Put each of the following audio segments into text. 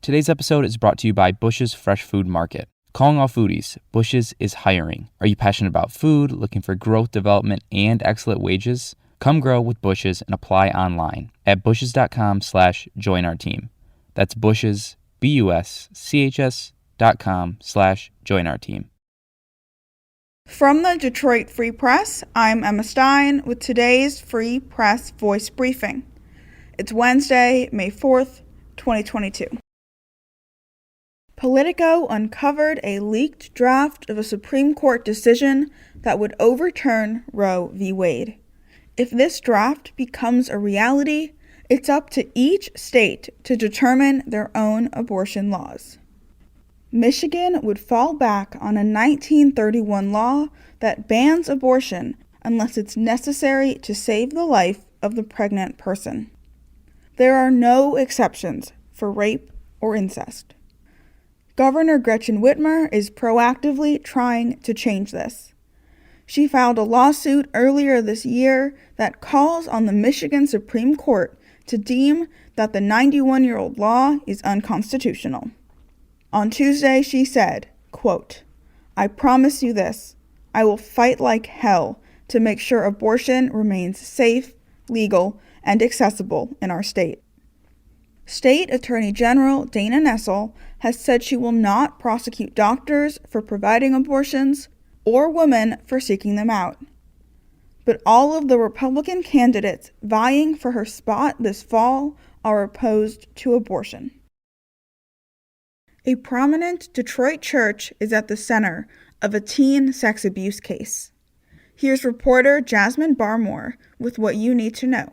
Today's episode is brought to you by Bush's Fresh Food Market. Calling all foodies, Bush's is hiring. Are you passionate about food, looking for growth, development, and excellent wages? Come grow with Bush's and apply online at bushes.com/join our team. That's Bush's, BUSCHS.com/join our team. From the Detroit Free Press, I'm Emma Stein with today's Free Press Voice Briefing. It's Wednesday, May 4th, 2022. Politico uncovered a leaked draft of a Supreme Court decision that would overturn Roe v. Wade. If this draft becomes a reality, it's up to each state to determine their own abortion laws. Michigan would fall back on a 1931 law that bans abortion unless it's necessary to save the life of the pregnant person. There are no exceptions for rape or incest. Governor Gretchen Whitmer is proactively trying to change this. She filed a lawsuit earlier this year that calls on the Michigan Supreme Court to deem that the 91-year-old law is unconstitutional. On Tuesday, she said, quote, "I promise you this, I will fight like hell to make sure abortion remains safe, legal, and accessible in our state." State Attorney General Dana Nessel has said she will not prosecute doctors for providing abortions or women for seeking them out. But all of the Republican candidates vying for her spot this fall are opposed to abortion. A prominent Detroit church is at the center of a teen sex abuse case. Here's reporter Jasmine Barmore with what you need to know.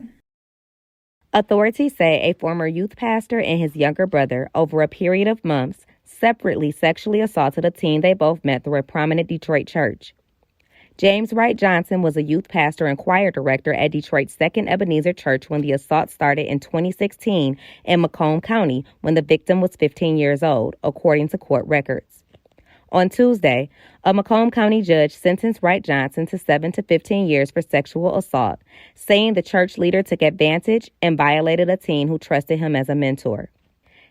Authorities say a former youth pastor and his younger brother, over a period of months, separately sexually assaulted a teen they both met through a prominent Detroit church. James Wright Johnson was a youth pastor and choir director at Detroit's Second Ebenezer Church when the assault started in 2016 in Macomb County when the victim was 15 years old, according to court records. On Tuesday, a Macomb County judge sentenced Wright Johnson to 7 to 15 years for sexual assault, saying the church leader took advantage and violated a teen who trusted him as a mentor.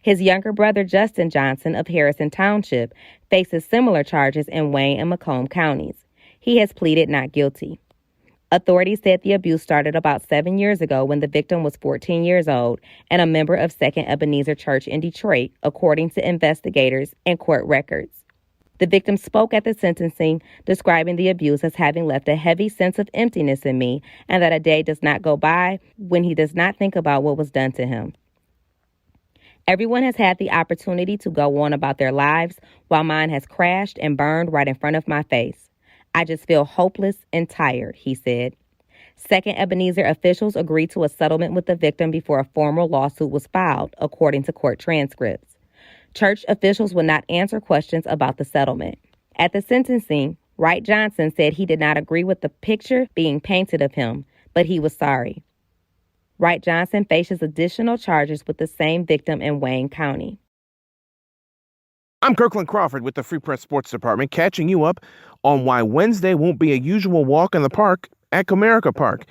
His younger brother, Justin Johnson of Harrison Township, faces similar charges in Wayne and Macomb counties. He has pleaded not guilty. Authorities said the abuse started about 7 years ago when the victim was 14 years old and a member of Second Ebenezer Church in Detroit, according to investigators and court records. The victim spoke at the sentencing, describing the abuse as having left a heavy sense of emptiness in me and that a day does not go by when he does not think about what was done to him. Everyone has had the opportunity to go on about their lives while mine has crashed and burned right in front of my face. I just feel hopeless and tired, he said. Second Ebenezer officials agreed to a settlement with the victim before a formal lawsuit was filed, according to court transcripts. Church officials would not answer questions about the settlement. At the sentencing, Wright Johnson said he did not agree with the picture being painted of him, but he was sorry. Wright Johnson faces additional charges with the same victim in Wayne County. I'm Kirkland Crawford with the Free Press Sports Department, catching you up on why Wednesday won't be a usual walk in the park at Comerica Park.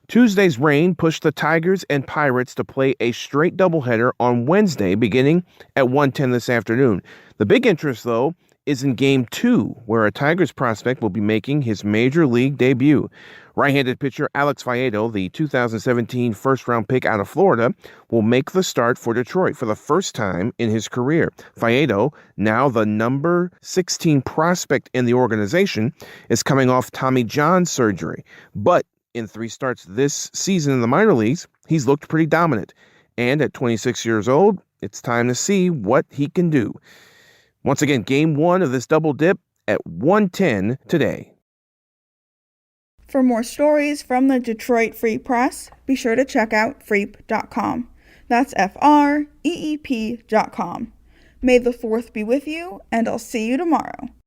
Tuesday's rain pushed the Tigers and Pirates to play a straight doubleheader on Wednesday, beginning at 1:10 this afternoon. The big interest, though, is in Game 2, where a Tigers prospect will be making his major league debut. Right-handed pitcher Alex Faedo, the 2017 first-round pick out of Florida, will make the start for Detroit for the first time in his career. Faedo, now the number 16 prospect in the organization, is coming off Tommy John surgery. But in 3 starts this season in the minor leagues, he's looked pretty dominant. And at 26 years old, it's time to see what he can do. Once again, Game 1 of this double dip at 1:10 today. For more stories from the Detroit Free Press, be sure to check out freep.com. That's FREEP.com. May the 4th be with you, and I'll see you tomorrow.